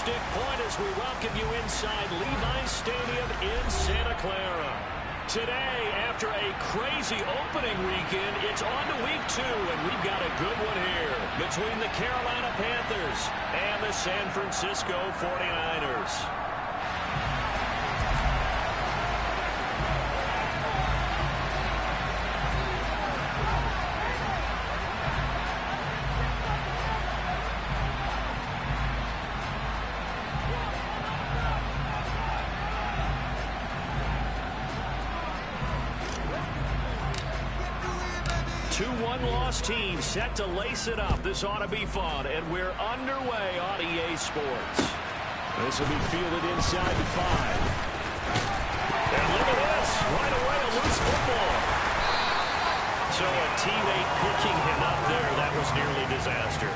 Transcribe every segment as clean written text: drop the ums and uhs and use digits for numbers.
Fantastic point as we welcome you inside Levi's Stadium in Santa Clara. Today, after a crazy opening weekend, it's on to week 2, and we've got a good one here between the Carolina Panthers and the San Francisco 49ers. Two one-loss teams set to lace it up. This ought to be fun, and we're underway on EA Sports. This will be fielded inside the 5. And look at this, right away a loose football. So a teammate picking him up there, that was nearly disaster.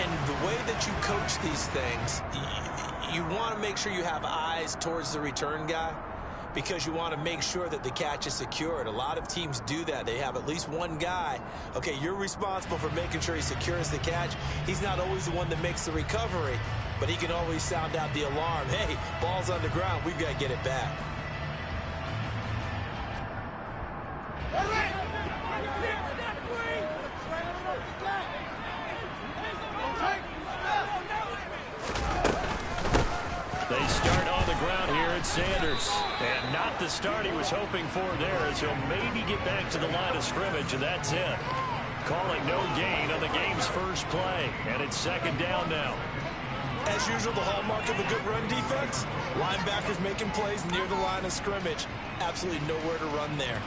And the way that you coach these things, you want to make sure you have eyes towards the return guy, because you want to make sure that the catch is secured. A lot of teams do that. They have at least one guy. Okay, you're responsible for making sure he secures the catch. He's not always the one that makes the recovery, but he can always sound out the alarm. Hey, ball's on the ground. We've got to get it back. They start on the ground here at Sanders. And not the start he was hoping for there, as he'll maybe get back to the line of scrimmage, and that's it. Calling no gain on the game's first play, and it's second down now. As usual, the hallmark of a good run defense, linebackers making plays near the line of scrimmage. Absolutely nowhere to run there.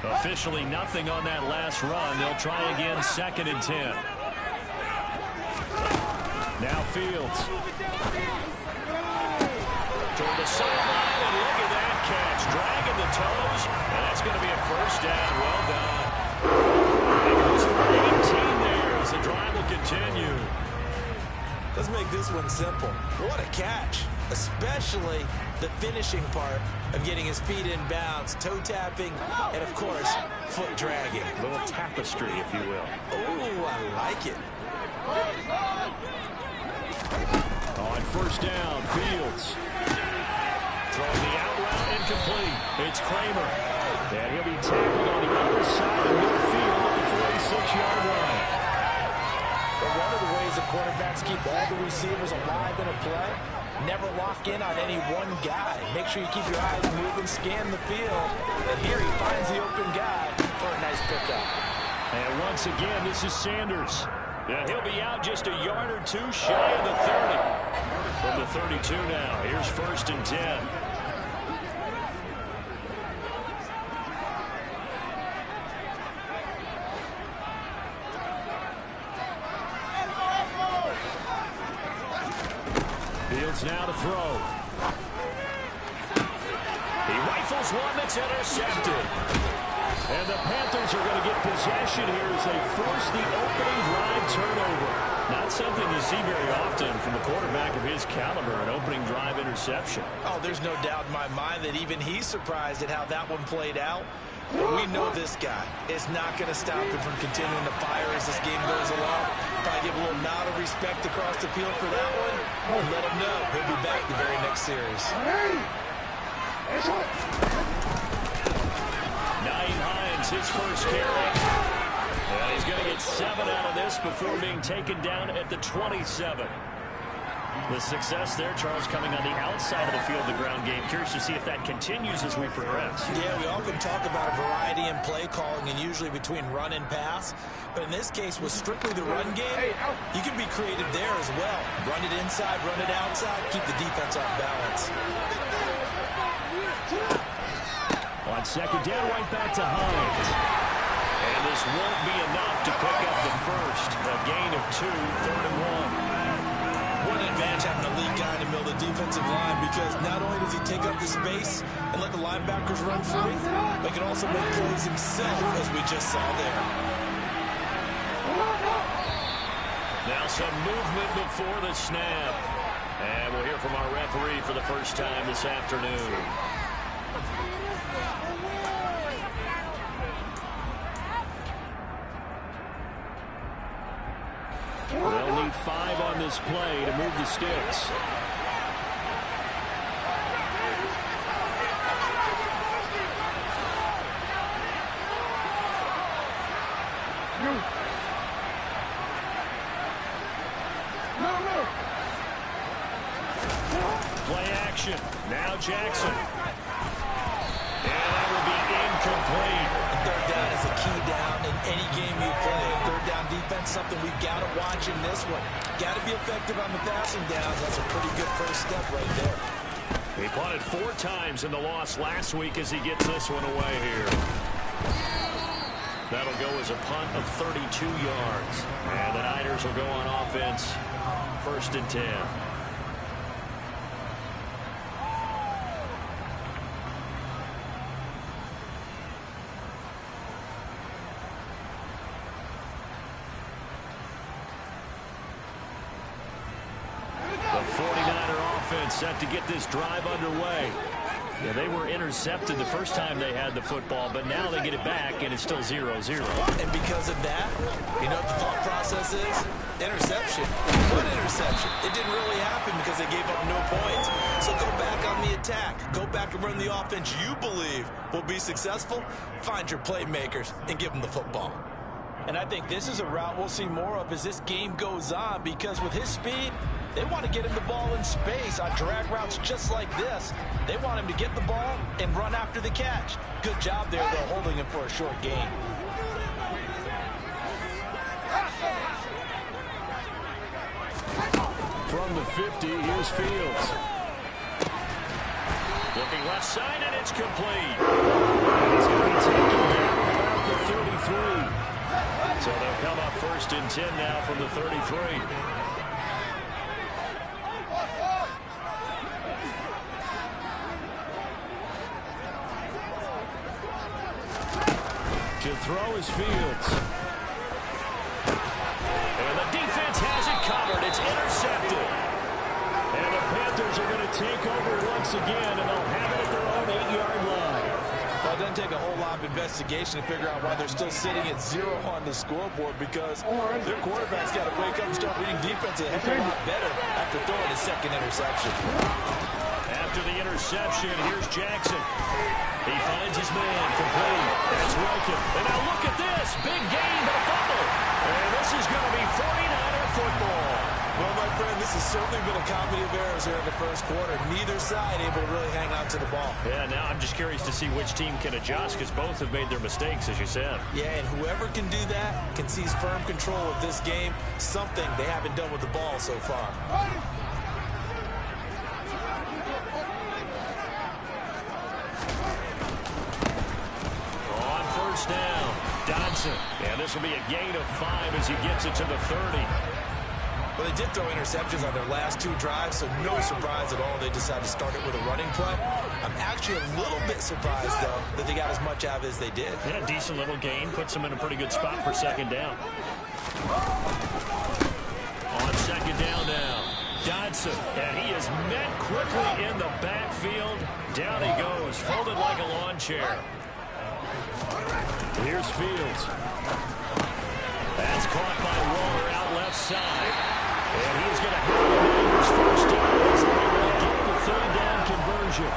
Officially nothing on that last run. They'll try again, 2nd and 10. Now Fields. Toward the sideline, and look at that catch. Dragging the toes, and that's going to be a first down. Well done. It goes for 18 there as the drive will continue. Let's make this one simple. What a catch, especially the finishing part of getting his feet in bounds, toe tapping, and of course, foot dragging. A little tapestry, if you will. Oh, I like it. On first down, Fields. Throwing the out route incomplete. It's Kramer. And he'll be tackled on the other side of midfield at the 46-yard line. But one of the ways the quarterbacks keep all the receivers alive in a play, never lock in on any one guy. Make sure you keep your eyes moving, scan the field. And here he finds the open guy for a nice pickup. And once again, this is Sanders. Yeah, he'll be out just a yard or two shy of the 30. From the 32 now, here's 1st and 10. Fields now to throw. He rifles one that's intercepted. And the Panthers are going to get possession here as they force the opening drive turnover. Not something you see very often from a quarterback of his caliber, an opening drive interception. Oh, there's no doubt in my mind that even he's surprised at how that one played out. But we know this guy is not going to stop him from continuing to fire as this game goes along. Probably give a little nod of respect across the field for that one. And let him know he'll be back the very next series. Naeem Hines, his first carry. And he's going to get 7 out of this before being taken down at the 27. The success there, Charles, coming on the outside of the field, the ground game. Curious to see if that continues as we progress. Yeah, we often talk about a variety in play calling and usually between run and pass. But in this case, with strictly the run game, you can be creative there as well. Run it inside, run it outside, keep the defense off balance. On second down, right back to Hines. And this won't be enough to pick up the first. A gain of 2, 3rd and 1. What an advantage having a lead guy in the middle of the defensive line, because not only does he take up the space and let the linebackers run free, but he can also make plays himself, as we just saw there. Now some movement before the snap. And we'll hear from our referee for the first time this afternoon. They'll need 5 on this play to move the sticks. Play action. Now Jackson. And that will be incomplete. Third down is a key down in any game you play. Third down defense, something we've got to watch in this one. Got to be effective on the passing downs. That's a pretty good first step right there. He punted 4 times in the loss last week as he gets this one away here. That'll go as a punt of 32 yards. And the Niners will go on offense. 1st and 10. The 49er offense set to get this drive underway. Yeah, they were intercepted the first time they had the football, but now they get it back, and it's still 0-0. And because of that, you know what the thought process is? Interception. What interception? It didn't really happen because they gave up no points. So go back on the attack. Go back and run the offense you believe will be successful. Find your playmakers and give them the football. And I think this is a route we'll see more of as this game goes on, because with his speed, they want to get him the ball in space on drag routes just like this. They want him to get the ball and run after the catch. Good job there, though, holding him for a short gain. From the 50, here's Fields. Looking left side, and it's complete. And he's going to be taken down about the 33. So they'll come up 1st and 10 now from the 33. To throw is Fields. And the defense has it covered. It's intercepted. And the Panthers are going to take over once again, and they'll have it at their own 8-yard line. Well, it doesn't take a whole lot of investigation to figure out why they're still sitting at 0 on the scoreboard, because their quarterback's got to wake up and start reading defense a heck of a lot better after throwing his 2nd interception. After the interception, here's Jackson. He finds his man, complete. That's Welcome. And now look at this. Big gain, but a fumble. And this is going to be 49er football. Well, my friend, this has certainly been a comedy of errors here in the first quarter. Neither side able to really hang on to the ball. Yeah, now I'm just curious to see which team can adjust, because both have made their mistakes, as you said. Yeah, and whoever can do that can seize firm control of this game, something they haven't done with the ball so far. Down. Dodson. And this will be a gain of 5 as he gets it to the 30. Well, they did throw interceptions on their last 2 drives, so no surprise at all they decided to start it with a running play. I'm actually a little bit surprised, though, that they got as much out of it as they did. Yeah, decent little gain. Puts them in a pretty good spot for 2nd down. On 2nd down now. Dodson. And he is met quickly in the backfield. Down he goes, folded like a lawn chair. Here's Fields. That's caught by Waller out left side. And he's going to have the Niners 1st down as they will get the 3rd down conversion.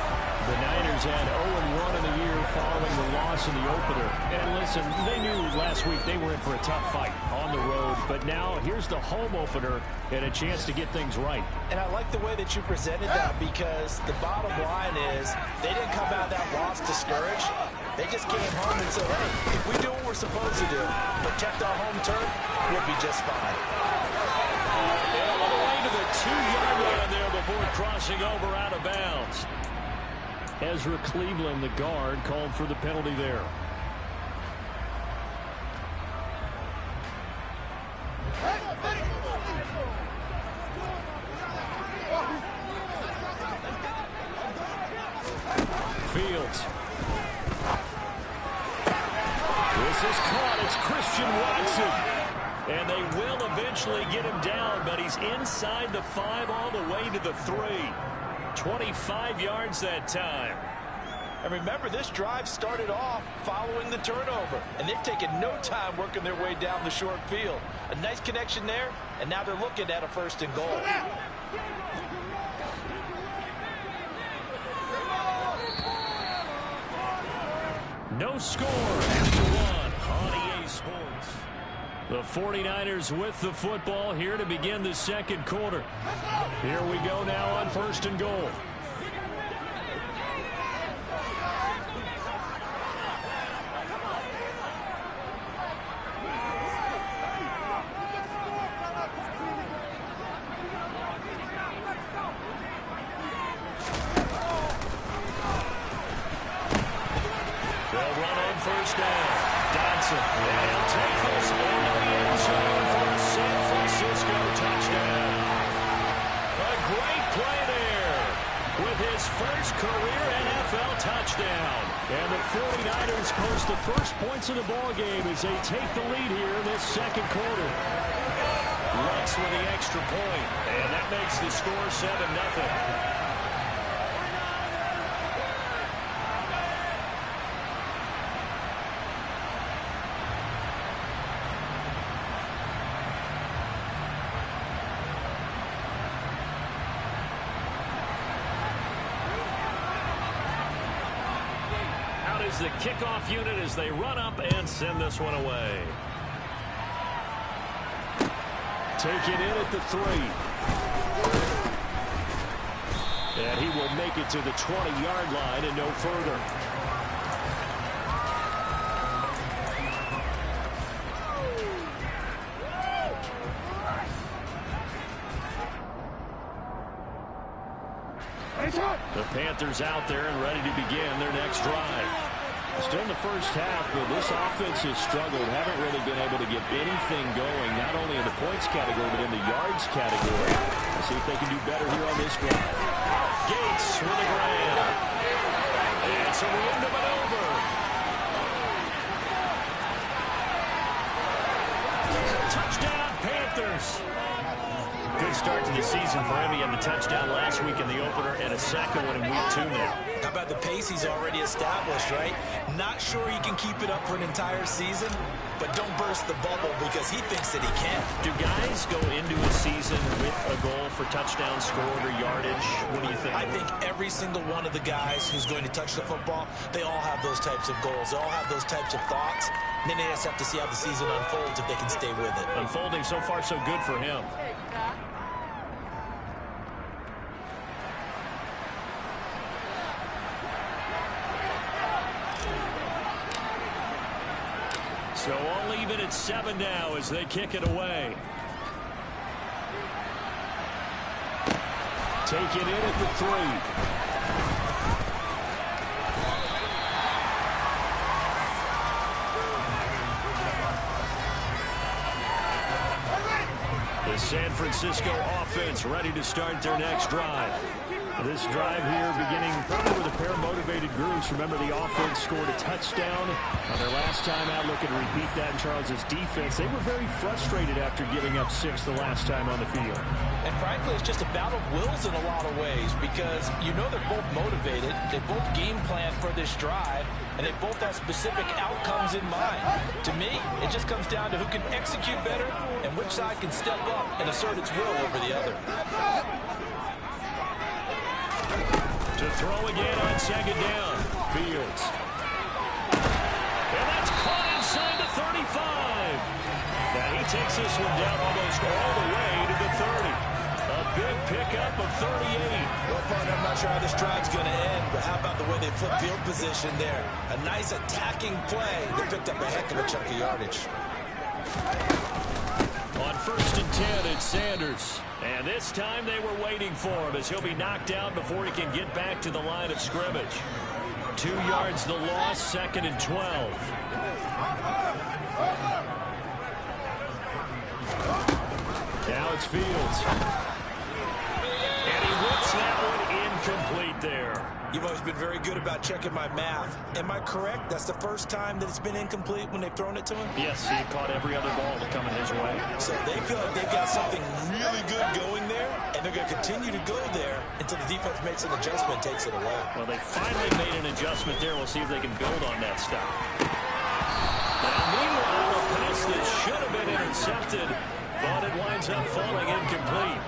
The Niners had 0-1 in the year following the loss in the opener. And listen, they knew last week they were in for a tough fight on the road. But now here's the home opener and a chance to get things right. And I like the way that you presented that, because the bottom line is they didn't come out of that loss discouraged. They just came home and said, hey, if we do what we're supposed to do, protect our home turf, we'll be just fine. And all the way to the 2-yard line there before crossing over out of bounds. Ezra Cleveland, the guard, called for the penalty there. Fields. This is caught. It's Christian Watson. And they will eventually get him down, but he's inside the 5 all the way to the 3. 25 yards that time. And remember, this drive started off following the turnover, and they've taken no time working their way down the short field. A nice connection there, and now they're looking at a 1st and goal. No score after 1 on EA Sports. The 49ers with the football here to begin the 2nd quarter. Here we go now on 1st and goal. Of the ball game as they take the lead here in this 2nd quarter. Lutz with the extra point, and that makes the score 7-0. The kickoff unit as they run up and send this one away. Take it in at the 3. And he will make it to the 20-yard line and no further. The Panthers out there and ready to begin their next drive. Still in the first half, but this offense has struggled. Haven't really been able to get anything going, not only in the points category, but in the yards category. Let's see if they can do better here on this drive. Gates with a grab. And so we end up and over. Touchdown, Panthers. Good start to the season for him. He had the touchdown last week in the opener and a second one in week 2 now. How about the pace he's already established, right? Not sure he can keep it up for an entire season, but don't burst the bubble because he thinks that he can. Do guys go into a season with a goal for touchdown scored or yardage? What do you think? I think every single one of the guys who's going to touch the football, they all have those types of goals. They all have those types of thoughts. And then they just have to see how the season unfolds if they can stay with it. Unfolding so far so good for him. So all even at 7 now as they kick it away. Take it in at the 3. The San Francisco offense ready to start their next drive. This drive here beginning probably with a pair of motivated groups. Remember, the offense scored a touchdown on their last time out. Looking to repeat that in Charles's defense. They were very frustrated after giving up 6 the last time on the field. And frankly, it's just a battle of wills in a lot of ways because you know they're both motivated. They both game plan for this drive, and they both have specific outcomes in mind. To me, it just comes down to who can execute better and which side can step up and assert its will over the other. To throw again on 2nd down. Fields. And that's caught inside the 35. Now he takes this one down almost all the way to the 30. A big pickup of 38. Well, partner, I'm not sure how this drive's going to end, but how about the way they flip field position there? A nice attacking play that picked up a heck of a chunk of yardage. On 1st and 10, it's Sanders. And this time they were waiting for him as he'll be knocked down before he can get back to the line of scrimmage. 2 yards the loss, 2nd and 12. Now it's Fields. And he whips that one incomplete there. You've always been very good about checking my math. Am I correct? That's the first time that it's been incomplete when they've thrown it to him? Yes, he caught every other ball coming his way. So they feel like they've got something really good going there, and they're they're going to continue to go there until the defense makes an adjustment, takes it away. Well, they finally made an adjustment there. We'll see if they can build on that stop. Now, meanwhile, a pass that should have been intercepted, but it winds up falling incomplete.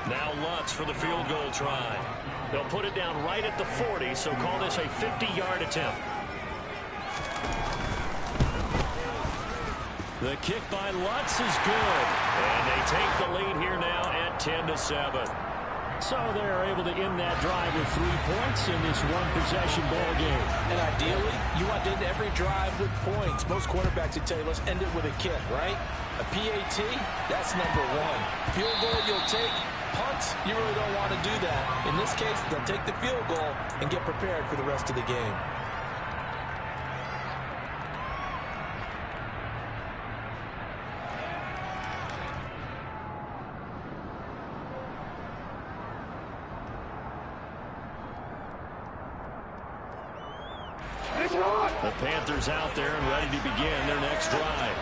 Now Lutz for the field goal try. They'll put it down right at the 40, so call this a 50-yard attempt. The kick by Lutz is good, and they take the lead here now at 10-7. So they're able to end that drive with 3 points in this one-possession ball game. And ideally, you want to end every drive with points. Most quarterbacks would tell you, let's end it with a kick, right? A PAT, that's number 1. Field goal you'll take. Punts, you really don't want to do that. In this case, they'll take the field goal and get prepared for the rest of the game. The Panthers out there and ready to begin their next drive.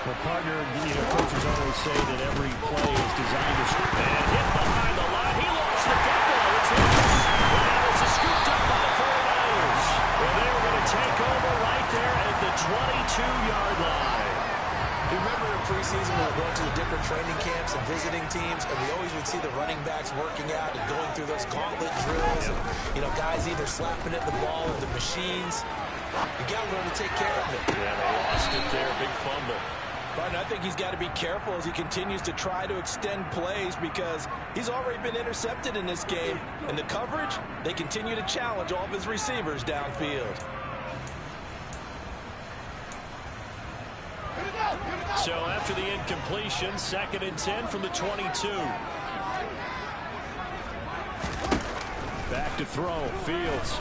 Well, partner, coaches always say that every play is designed to score. And hit behind the line. He lost the football. It's loose. And it's scooped up by the 49ers. Well, they were going to take over right there at the 22-yard line. You remember in preseason when we were going to the different training camps and visiting teams, and we always would see the running backs working out and going through those gauntlet drills. And, guys either slapping at the ball or the machines. You got to learn to take care of it. Yeah, they lost it there. Big fumble. But I think he's got to be careful as he continues to try to extend plays because he's already been intercepted in this game. And the coverage, they continue to challenge all of his receivers downfield. So after the incompletion, 2nd and 10 from the 22. Back to throw. Fields.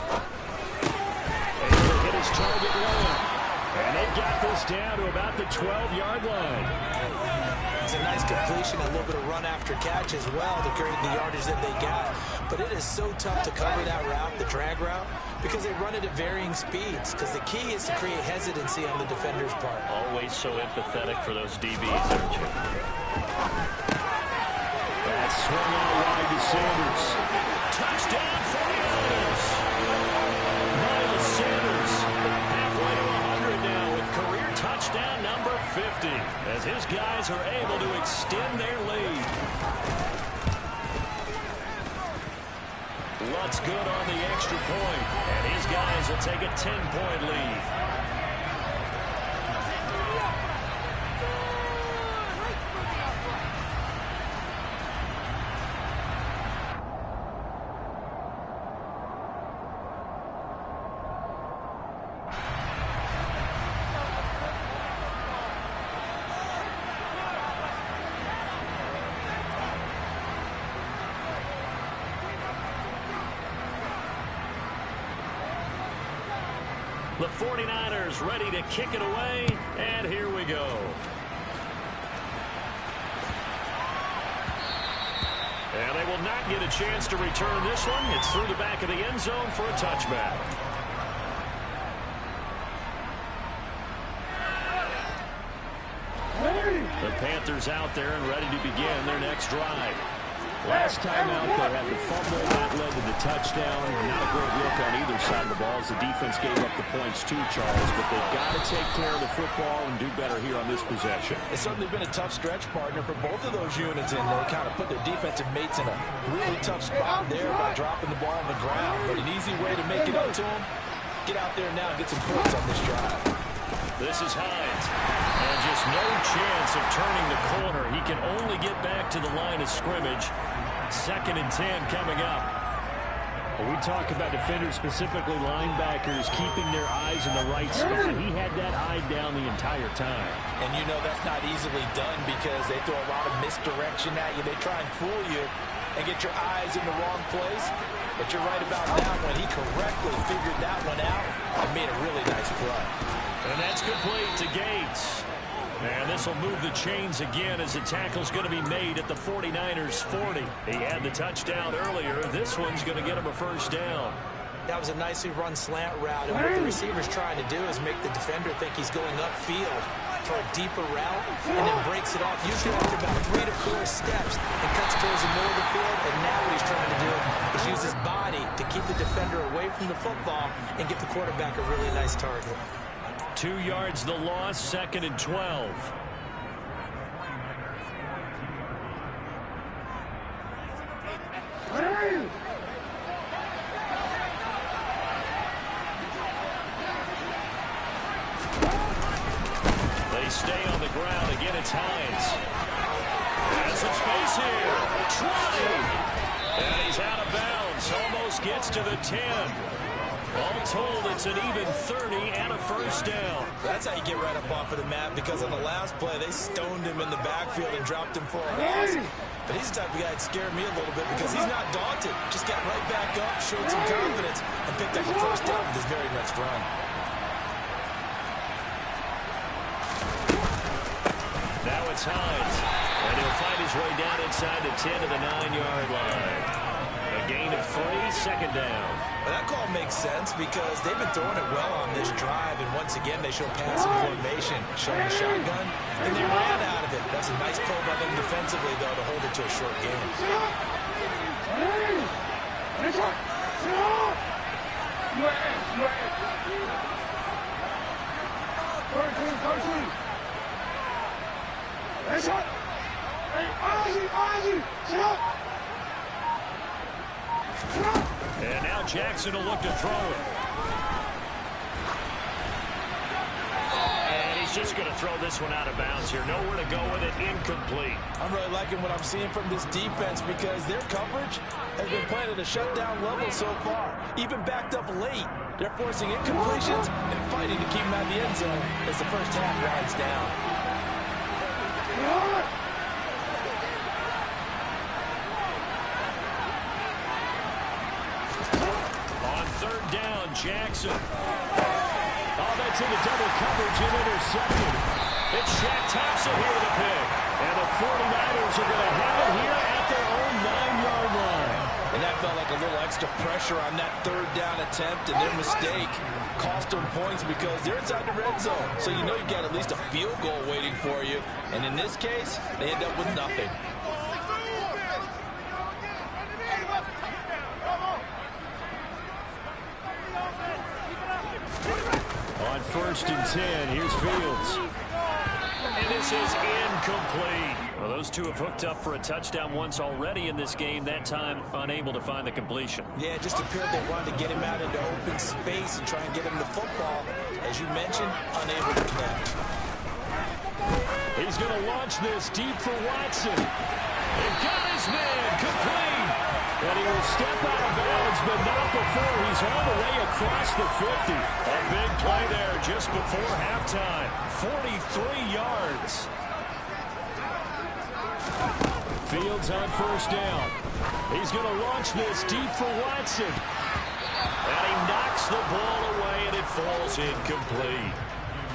Able to hit his target low. And they've got this down to about the 12-yard line. It's a nice completion, a little bit of run after catch as well to create the yardage that they got. But it is so tough to cover that route, the drag route, because they run it at varying speeds. Because the key is to create hesitancy on the defender's part. Always so empathetic for those DBs, aren't you? That swung out wide to Sanders. Touchdown 49ers. Miles Sanders halfway to 100 now with career touchdown number 50 as his guys are able to extend their lead. Lutz good on the extra point, and his guys will take a 10-point lead. The 49ers ready to kick it away, and here we go. And they will not get a chance to return this one. It's through the back of the end zone for a touchback. The Panthers out there and ready to begin their next drive. Last time out, they had the fumble that led to the touchdown. Not a great look on either side of the ball as the defense gave up the points too, Charles. But they've got to take care of the football and do better here on this possession. It's certainly been a tough stretch, partner, for both of those units, and they kind of put their defensive mates in a really tough spot there by dropping the ball on the ground. But an easy way to make it up to them, get out there now and get some points on this drive. This is Hines. And just no chance of turning the corner. He can only get back to the line of scrimmage. 2nd and 10 coming up. Well, we talk about defenders, specifically linebackers, keeping their eyes in the right spot. He had that eye down the entire time. And you know that's not easily done because they throw a lot of misdirection at you. They try and fool you and get your eyes in the wrong place. But you're right about that one. He correctly figured that one out and made a really nice play. And that's complete to Gates. And this will move the chains again as the tackle's going to be made at the 49ers 40. He had the touchdown earlier. This one's going to get him a first down. That was a nicely run slant route, and what the receiver's trying to do is make the defender think he's going upfield. for a deeper route and then breaks it off, usually after about 3 to 4 steps, and cuts towards the middle of the field. And now what he's trying to do is use his body to keep the defender away from the football and get the quarterback a really nice target. 2 yards the loss, 2nd and 12. They stay on the ground. Again, it's Hines. Has some space here. Trying. And he's out of bounds. Almost gets to the 10. All told, it's an even 30 and a first down. That's how you get right up off of the mat, because on the last play, they stoned him in the backfield and dropped him for a loss. But he's the type of guy that scared me a little bit because he's not daunted. Just got right back up, showed some confidence, and picked up a first down with his very next run. Now it's Hines, and he'll find his way down inside the 10 to the 9-yard line. A gain of 3, 2nd down. Well, that call makes sense because they've been throwing it well on this drive, and once again they show passing formation, showing the shotgun, and they ran out of it. That's a nice play by them defensively, though, to hold it to a short game. And now Jackson will look to throw it. And he's just going to throw this one out of bounds here. Nowhere to go with it. Incomplete. I'm really liking what I'm seeing from this defense because their coverage has been playing at a shutdown level so far. Even backed up late, they're forcing incompletions and fighting to keep them out of the end zone as the first half winds down. On 3rd down, Jackson. Oh, that's into double coverage and intercepted. It's Shaq Thompson here with a pick. And the 49ers are going to have it here at their own 9-yard line. And that felt like a little extra pressure on that 3rd down attempt, and their mistake cost them points because they're inside the red zone. So you know you got at least a field goal waiting for you. And in this case, they end up with nothing. On 1st and 10, here's Fields. And this is incomplete. Well, those two have hooked up for a touchdown once already in this game, that time unable to find the completion. Yeah, it just appeared they wanted to get him out into open space and try and get him the football. As you mentioned, unable to connect. He's going to launch this deep for Watson. He got his man complete. And he will step out of bounds, but not before he's all the way across the 50. A big play there just before halftime. 43 yards. Fields on 1st down. He's going to launch this deep for Watson. And he knocks the ball away, and it falls incomplete.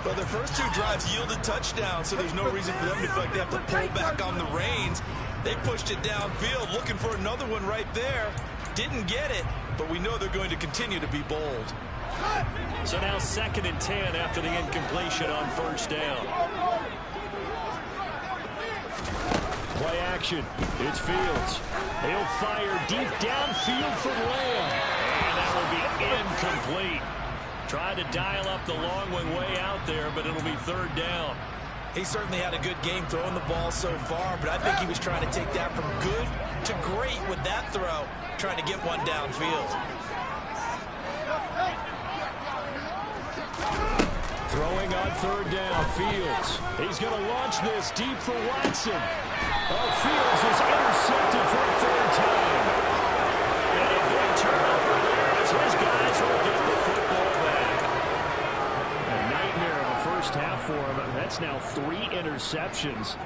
Well, their first 2 drives yielded touchdowns, so there's no reason for them to feel like they have to pull back on the reins. They pushed it downfield, looking for another one right there. Didn't get it, but we know they're going to continue to be bold. So now 2nd and 10 after the incompletion on 1st down. Play action. It's Fields. He'll fire deep downfield for Lamb. And that will be incomplete. Tried to dial up the long way out there, but it'll be 3rd down. He certainly had a good game throwing the ball so far, but I think he was trying to take that from good to great with that throw, trying to get one downfield. Throwing on 3rd down, Fields. He's going to launch this deep for Watson. Oh, Fields is intercepted for a 3rd time. And a big turnover there as his guys will get the football back. A nightmare of a first half for him. That's now 3 interceptions.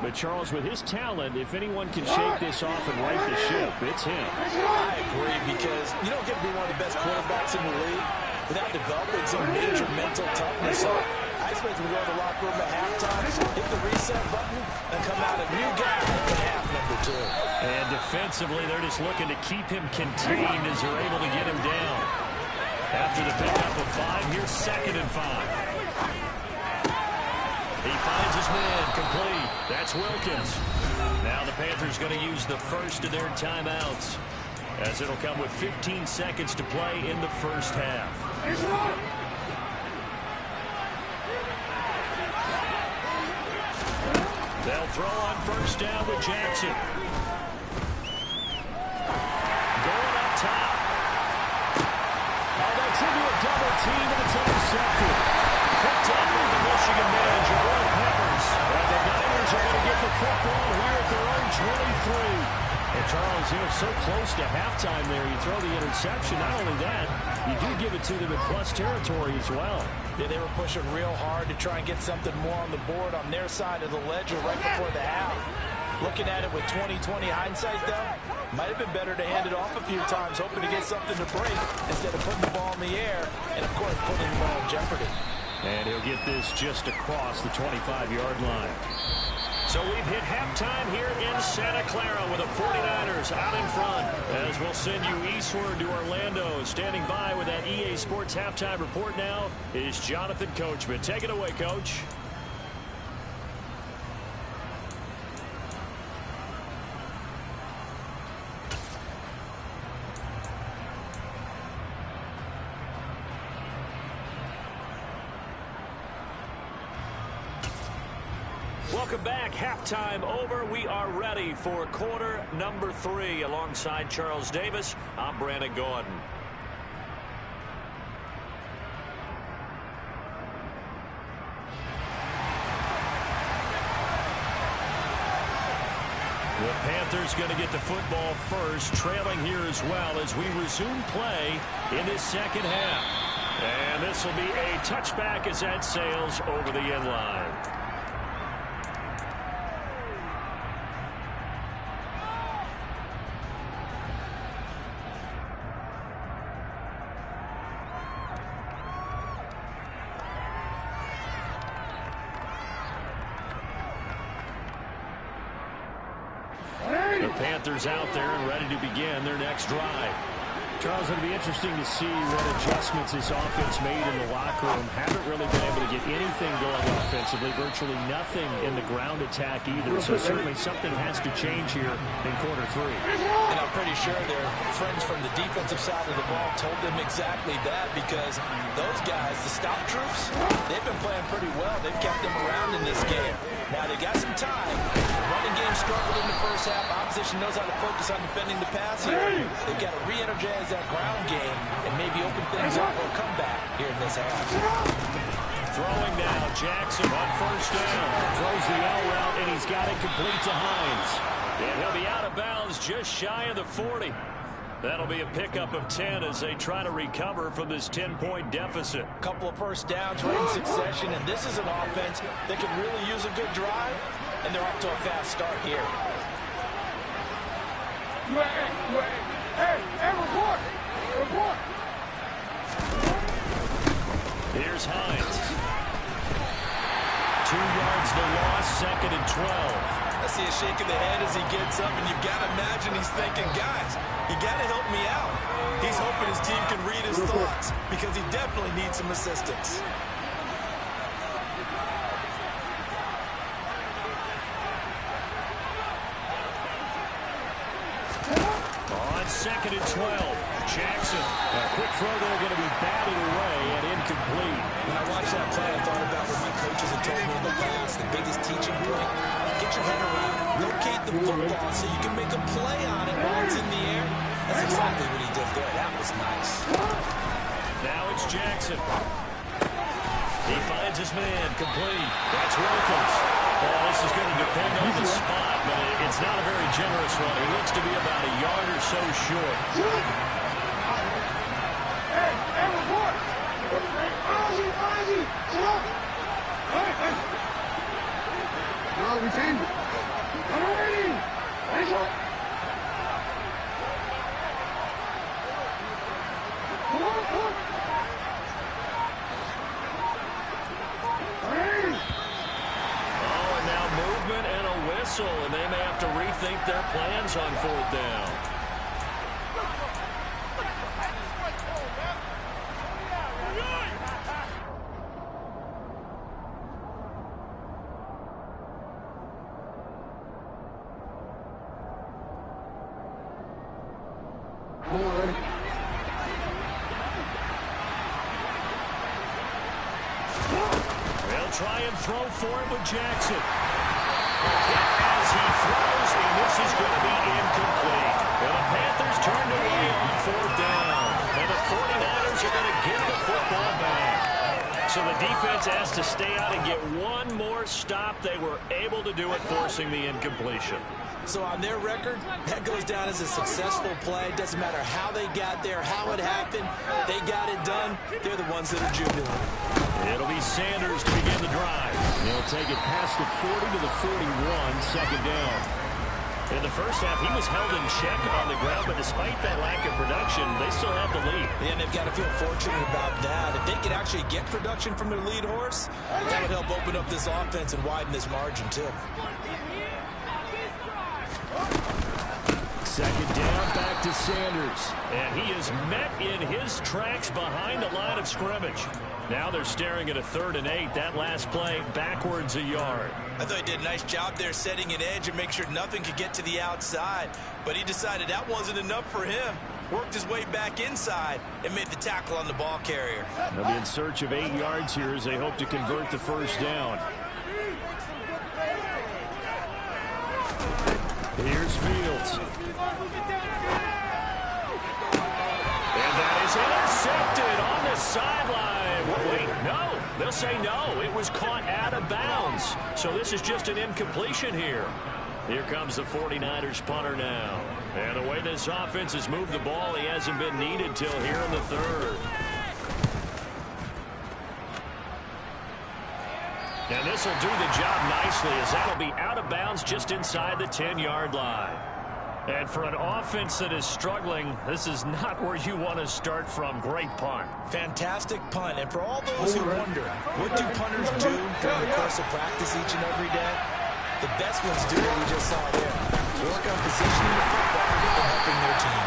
But Charles, with his talent, if anyone can shake this off and right the ship, it's him. I agree, because you don't get to be one of the best quarterbacks in the league without developing some major mental toughness. So I expect him to go to the locker room at halftime, hit the reset button, and come out a new guy in half number 2. And defensively, they're just looking to keep him contained as they're able to get him down. After the pickup of 5, here's 2nd and 5. He finds his man, complete. That's Wilkins. Now the Panthers going to use the first of their timeouts, as it'll come with 15 seconds to play in the first half. They'll throw on first down with Jackson. Going up top. Oh, that's into a double team, and it's intercepted. Picked up by the Michigan man, Jabril Peppers. And the Niners are going to get the football here at their own 23. And Charles, so close to halftime there. You throw the interception. Not only that, you do give it to them in plus territory as well. Yeah, they were pushing real hard to try and get something more on the board on their side of the ledger right before the half. Looking at it with 20/20 hindsight, though, might have been better to hand it off a few times, hoping to get something to break instead of putting the ball in the air and, of course, putting the ball in jeopardy. And he'll get this just across the 25-yard line. So we've hit halftime here in Santa Clara with the 49ers out in front, as we'll send you eastward to Orlando. Standing by with that EA Sports halftime report now is Jonathan Coachman. Take it away, Coach. Welcome back. Halftime over. We are ready for quarter number 3. Alongside Charles Davis, I'm Brandon Gordon. The Panthers going to get the football first, trailing here as well as we resume play in this second half. And this will be a touchback as that sails over the end line. The Panthers out there and ready to begin their next drive. Charles, it'll be interesting to see what adjustments this offense made in the locker room. Haven't really been able to get anything going offensively, virtually nothing in the ground attack either. So certainly something has to change here in quarter 3. And I'm pretty sure their friends from the defensive side of the ball told them exactly that, because those guys, the stop troops, they've been playing pretty well. They've kept them around in this game. Now they got some time. The running game struggled in the first half. Opposition knows how to focus on defending the pass here. They've got to re-energize that ground game and maybe open things up for a comeback here in this half. Throwing now, Jackson on first down. Throws the L route, and he's got it complete to Hines. And he'll be out of bounds just shy of the 40. That'll be a pickup of 10 as they try to recover from this 10-point deficit. A couple of first downs right in succession, and this is an offense that could really use a good drive, and they're off to a fast start here. Hey, report! Report! Here's Hines. 2 yards the loss, 2nd and 12. I see a shake of the head as he gets up, and you've got to imagine he's thinking, guys, you got to help me out. He's hoping his team can read his thoughts, because he definitely needs some assistance. On 2nd and 12, Jackson. A quick throw there going to be batted away and incomplete. When I watched that play, I thought about what my coaches had told me in the past. The biggest teaching point: get your head around, locate the football so you can make a play on it while it's in the air. That's exactly what he did there. That was nice. Now it's Jackson. He finds his man, complete. That's Wilkins. Well, this is going to depend on the spot, but it's not a very generous one. He looks to be about a yard or so short. Hey, report! Ozzy! Hey! No, we changed it. I'm ready! Nice one! Come on! Oh, and now movement and a whistle, and they may have to rethink their plans on 4th down. try and throw for it with Jackson. Hit as he throws, and this is going to be incomplete. And the Panthers turned away on 4th down. And the 49ers are going to get the football back. So the defense has to stay out and get one more stop. They were able to do it, forcing the incompletion. So on their record, that goes down as a successful play. Doesn't matter how they got there, how it happened. They got it done. They're the ones that are jubilant. It'll be Sanders to begin the drive. He'll take it past the 40 to the 41, 2nd down. In the first half, he was held in check on the ground, but despite that lack of production, they still have the lead. And they've got to feel fortunate about that. If they could actually get production from their lead horse, that would help open up this offense and widen this margin, too. 2nd down, back to Sanders. And he is met in his tracks behind the line of scrimmage. Now they're staring at a 3rd and 8. That last play, backwards a yard. I thought he did a nice job there setting an edge and make sure nothing could get to the outside. But he decided that wasn't enough for him. Worked his way back inside and made the tackle on the ball carrier. They'll be in search of 8 yards here as they hope to convert the 1st down. Here's Fields. And that is intercepted on the sideline. Wait, no. They'll say no. It was caught out of bounds. So this is just an incompletion here. Here comes the 49ers punter now. And the way this offense has moved the ball, he hasn't been needed till here in the 3rd. And this will do the job nicely as that'll be out of bounds just inside the 10-yard line. And for an offense that is struggling, this is not where you want to start from. Great punt. Fantastic punt. And for all those who wonder, what do punters do during the course of practice each and every day? The best ones do what we just saw there. Work on positioning the football and helping their team.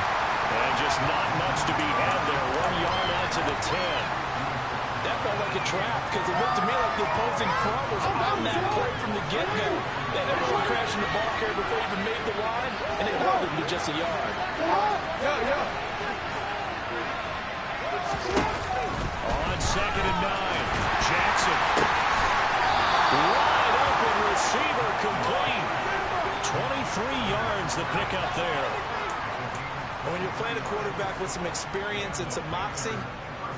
And just not much to be had there. 1 yard out to the 10. That felt like a trap because it looked to me like the opposing front was on that play from the get-go. They had everyone crashing the ball carrier before he even made the line, and it held him to just a yard. On 2nd and 9, Jackson. Wide open receiver complete. 23 yards the pickup there. And when you're playing a quarterback with some experience and some moxie,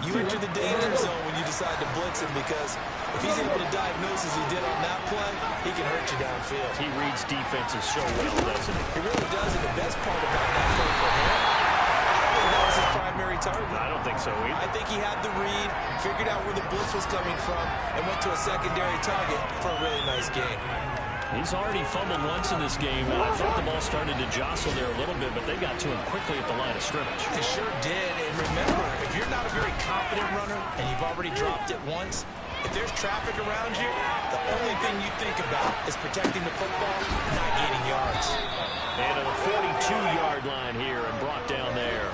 you enter the danger zone when you decide to blitz him, because if he's able to diagnose as he did on that play, he can hurt you downfield. He reads defenses so well, doesn't he? He really does, and the best part about that play for him, I don't think that was his primary target. I don't think so either. I think he had the read, figured out where the blitz was coming from, and went to a secondary target for a really nice game. He's already fumbled once in this game. I thought the ball started to jostle there a little bit, but they got to him quickly at the line of scrimmage. They sure did. And remember, if you're not a very confident runner and you've already dropped it once, if there's traffic around you, the only thing you think about is protecting the football, not gaining yards. And to the 42-yard line here and brought down there.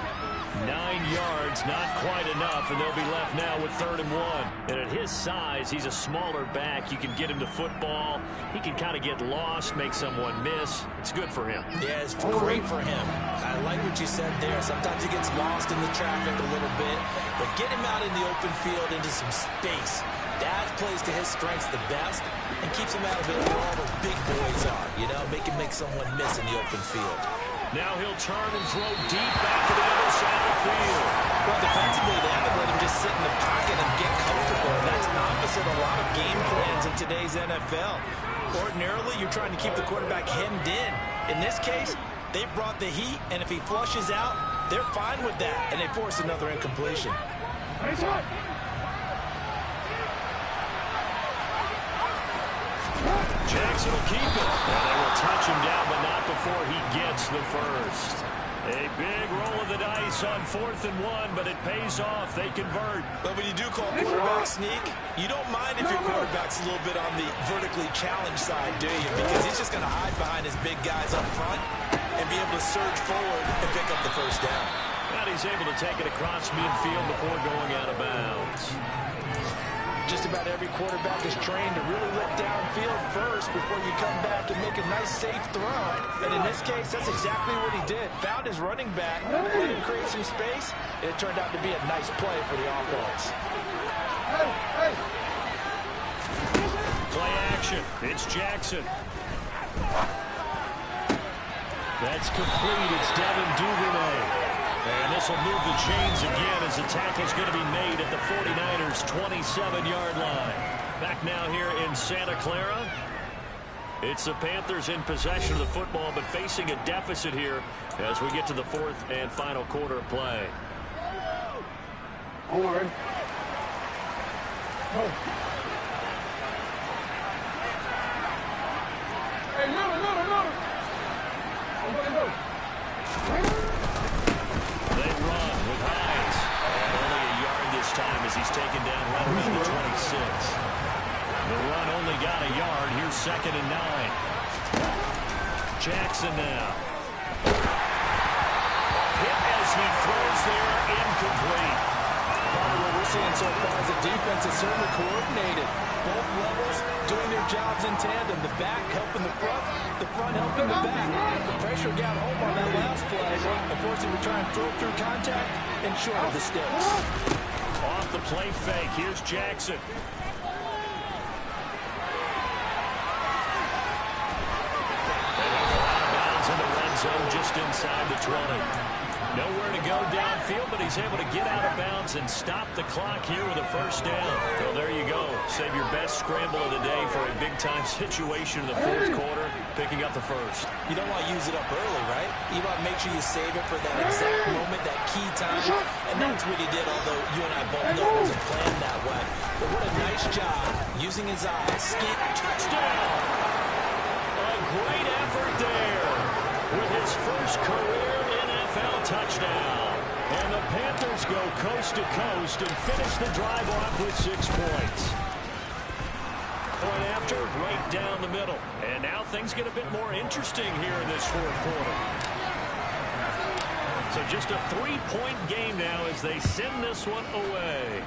9 yards, not quite enough, and they'll be left now with 3rd and 1. And at his size, he's a smaller back. You can get him to football. He can kind of get lost, make someone miss. It's good for him. Yeah, it's great for him. I like what you said there. Sometimes he gets lost in the traffic a little bit, but get him out in the open field into some space. That plays to his strengths the best and keeps him out of it where all the big boys are. You know, make someone miss in the open field. Now he'll turn and throw deep back to the other side of the field. Well, defensively, they haven't let him just sit in the pocket and get comfortable. And that's opposite a lot of game plans in today's NFL. Ordinarily, you're trying to keep the quarterback hemmed in. In this case, they brought the heat, and if he flushes out, they're fine with that, and they force another incompletion. Jackson will keep it. Well, they will touch him down, but not before he gets the first. A big roll of the dice on 4th and 1, but it pays off. They convert. But when you do call quarterback sneak, you don't mind if your quarterback's a little bit on the vertically challenged side, do you? Because he's just going to hide behind his big guys up front and be able to surge forward and pick up the first down. And he's able to take it across midfield before going out of bounds. Just about every quarterback is trained to really look downfield first before you come back and make a nice, safe throw. And in this case, that's exactly what he did. Found his running back, let him create some space, and it turned out to be a nice play for the offense. action. It's Jackson. That's complete. It's Devin Duvernay. And this will move the chains again as the tackle's going to be made at the 49ers' 27-yard line. Back now here in Santa Clara. It's the Panthers in possession of the football, but facing a deficit here as we get to the fourth and final quarter of play. Onward. Go. Hey, no. Go. They run with Hines. And only a yard this time as he's taken down right around the 26. The run only got a yard. Here's 2nd and 9. Jackson now. Hit as he throws there, incomplete. What we're seeing so far is the defense is certainly coordinated. Both levels doing their jobs in tandem. The back helping the front helping the back. The pressure got home on that last play. Unfortunately, we're trying to throw through contact and short of the sticks. Off the play fake. Here's Jackson. Zone just inside the 20. Nowhere to go downfield, but he's able to get out of bounds and stop the clock here with a first down. So there you go. Save your best scramble of the day for a big-time situation in the fourth quarter, picking up the first. You don't want to use it up early, right? You want to make sure you save it for that exact moment, that key time. And that's what he did, although you and I both know it wasn't planned that way. But what a nice job using his eyes. Touchdown! A great effort there with his first career NFL touchdown. And the Panthers go coast to coast and finish the drive off with 6 points. Point after, right down the middle. And now things get a bit more interesting here in this fourth quarter. So just a 3-point game now as they send this one away.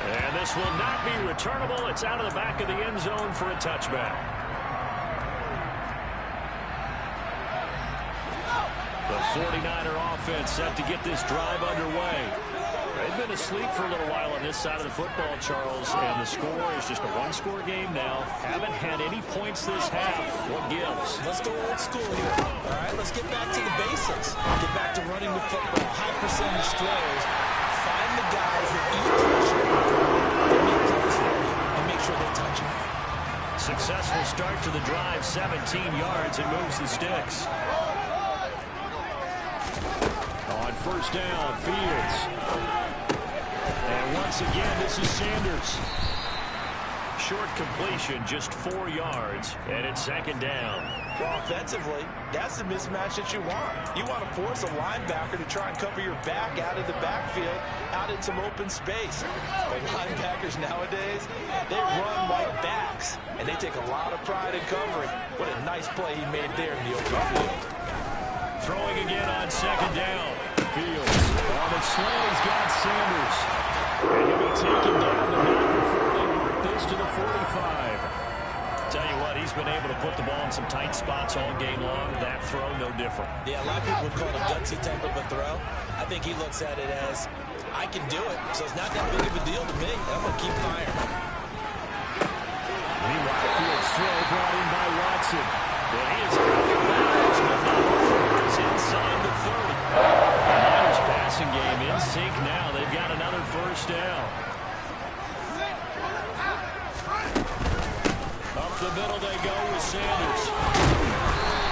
And this will not be returnable. It's out of the back of the end zone for a touchback. The 49er offense set to get this drive underway. They've been asleep for a little while on this side of the football, Charles, and the score is just a one-score game now. Haven't had any points this half. What gives? Let's go old school here. All right, let's get back to the basics. Get back to running the football, high percentage throws. Find the guys that eat pressure and make plays for you and make sure they touch them. Successful start to the drive, 17 yards, and moves the sticks. On first down, Fields. And once again, this is Sanders. Short completion, just 4 yards, and it's 2nd down. Well, offensively, that's the mismatch that you want. You want to force a linebacker to try and cover your back out of the backfield, out in some open space. But linebackers nowadays, they run like backs, and they take a lot of pride in covering. What a nice play he made there in the open field. Throwing again on 2nd down. Fields. On the slant, he's got Sanders. And he'll be taken down the not before they work this to the 45. Tell you what, he's been able to put the ball in some tight spots all game long. That throw, no different. Yeah, a lot of people would call it a gutsy type of a throw. I think he looks at it as, I can do it, so it's not that big of a deal to me. I'm going to keep firing. Meanwhile, Fields' throw brought in by Watson. And he is out of bounds, but not before it's inside the 30. The Niners passing game in sync now. They've got another first down. Up the middle they go with Sanders.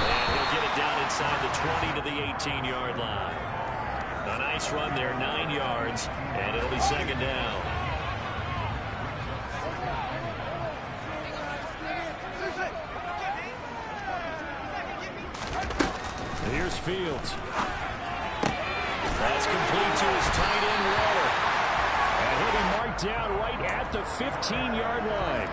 And he'll get it down inside the 20 to the 18-yard line. A nice run there, 9 yards, and it'll be 2nd down. Here's Fields. That's complete to his tight end, Waller. And he'll be marked down right at the 15-yard line.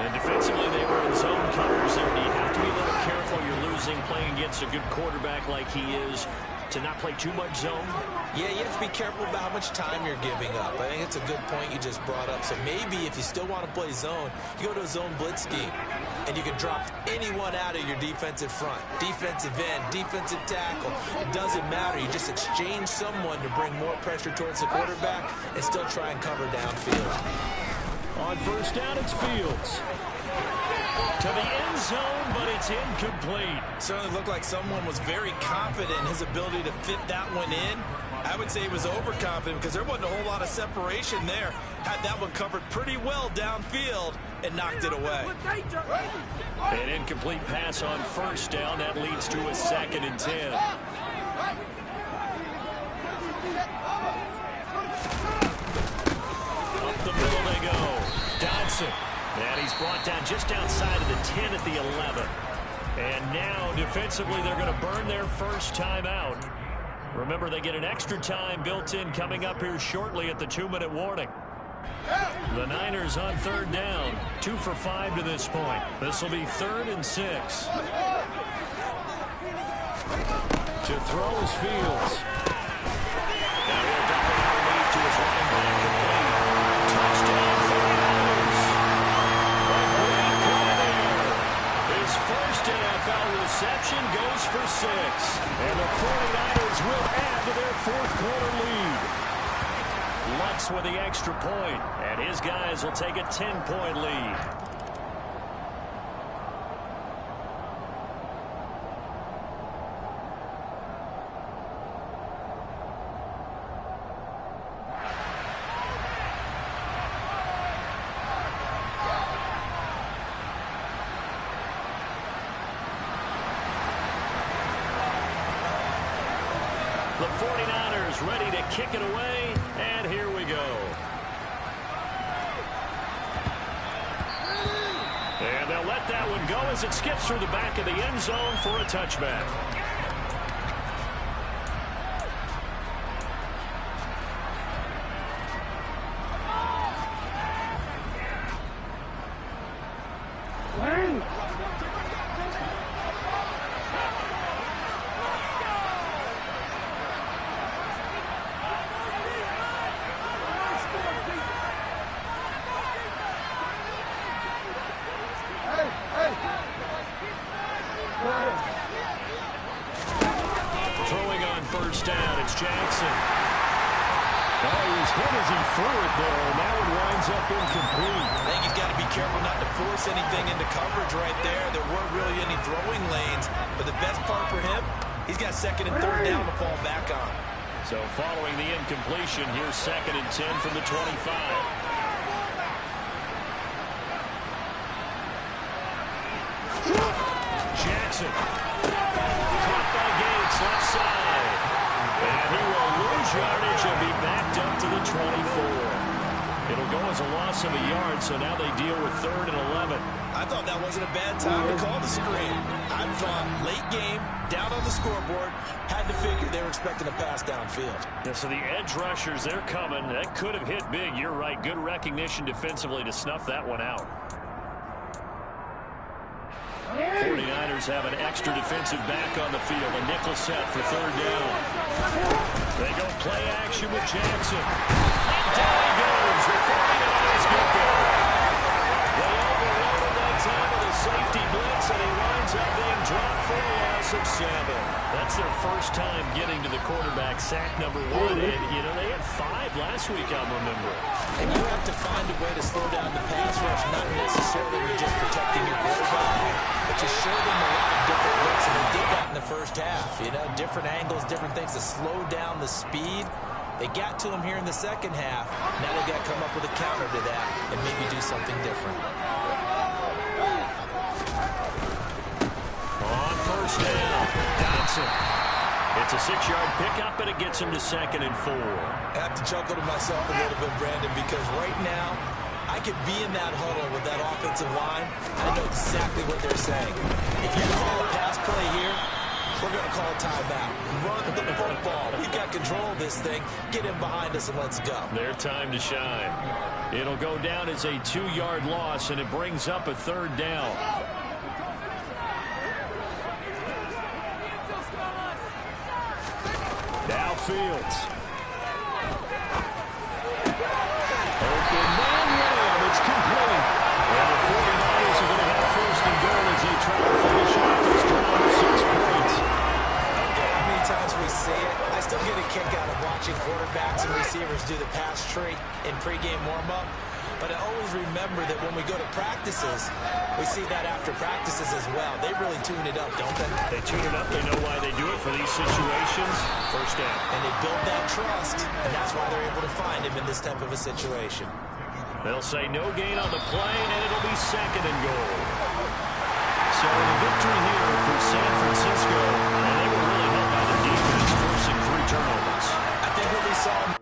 And defensively, they were in zone covers there. You have to be a little careful. You're losing, playing against a good quarterback like he is, to not play too much zone. Yeah, you have to be careful about how much time you're giving up. I think it's a good point you just brought up. So maybe if you still want to play zone, you go to a zone blitz scheme. And you can drop anyone out of your defensive front. Defensive end, defensive tackle. It doesn't matter. You just exchange someone to bring more pressure towards the quarterback and still try and cover downfield. On first down, it's Fields. To the end zone, but it's incomplete. Certainly looked like someone was very confident in his ability to fit that one in. I would say he was overconfident because there wasn't a whole lot of separation there. Had that one covered pretty well downfield and knocked it away. An incomplete pass on first down. That leads to a 2nd and 10. Up the middle they go. Dodson. And he's brought down just outside of the 10 at the 11. And now, defensively, they're going to burn their first time out. Remember, they get an extra time built in coming up here shortly at the 2-minute warning. The Niners on third down. 2 for 5 to this point. This will be 3rd and 6. To throw is Fields. Now he'll double underneath to his running back. Touchdown, 49ers. A great play there. His first NFL reception goes for 6. And the 49ers will add to their 4th quarter lead. Lutz with the extra point, and his guys will take a 10-point lead. The 49ers ready to kick it away, and here we go. And they'll let that one go as it skips through the back of the end zone for a touchback. Throwing on first down, it's Jackson. Oh, he was hit as he threw it there, and that one winds up incomplete. I think he's got to be careful not to force anything into coverage right there. There weren't really any throwing lanes, but the best part for him, he's got 2nd and 3rd down to fall back on. So following the incompletion, here's 2nd and 10 from the 25. Jackson. Caught by Gates, left side. And he will lose yardage and be backed up to the 24. It'll go as a loss of a yard, so now they deal with 3rd and 11. I thought that wasn't a bad time to call the screen. I thought late game, down on the scoreboard, had to figure they were expecting a pass downfield. Yeah, so the edge rushers, they're coming. That could have hit big. You're right. Good recognition defensively to snuff that one out. 49ers have an extra defensive back on the field. A nickel set for 3rd down. They go play action with Jackson. And down he goes. The 49ers get there. They overloaded that time with a safety blitz, and he winds up being dropped for a loss of 7. That's their first time getting to the quarterback, sack number 1. And, you know, they had 5 last week, I'm remembering. And you have to find a way to slow down the pass rush, not necessarily with just protecting your quarterback, but just show them a lot of different looks, and they did that in the first half. You know, different angles, different things to slow down the speed. They got to him here in the second half. Now they've got to come up with a counter to that and maybe do something different. On first down, Dodson. It's a 6-yard pickup, and it gets him to 2nd and 4. I have to chuckle to myself a little bit, Brandon, because right now I could be in that huddle with that offensive line. I know exactly what they're saying. If you call a pass play here, we're going to call a timeout. Run the football. We've got control of this thing. Get him behind us and let's go. Their time to shine. It'll go down as a 2-yard loss, and it brings up a 3rd down. Now Fields. Open man run. It's complete. And the 49ers are going to have 1st and goal as they try to finish off this drive. 6 points. Okay, how many times we see it? I still get a kick out of watching quarterbacks and receivers do the pass tree in pregame warm-up. But I always remember that when we go to practices, we see that after practices as well. They really tune it up, don't they? They tune it up. They know why they do it for these situations. First down. And they build that trust, and that's why they're able to find him in this type of a situation. They'll say no gain on the play, and it'll be second and goal. So the victory here for San Francisco, and they were really helped by the defense, forcing 3 turnovers. I think what we saw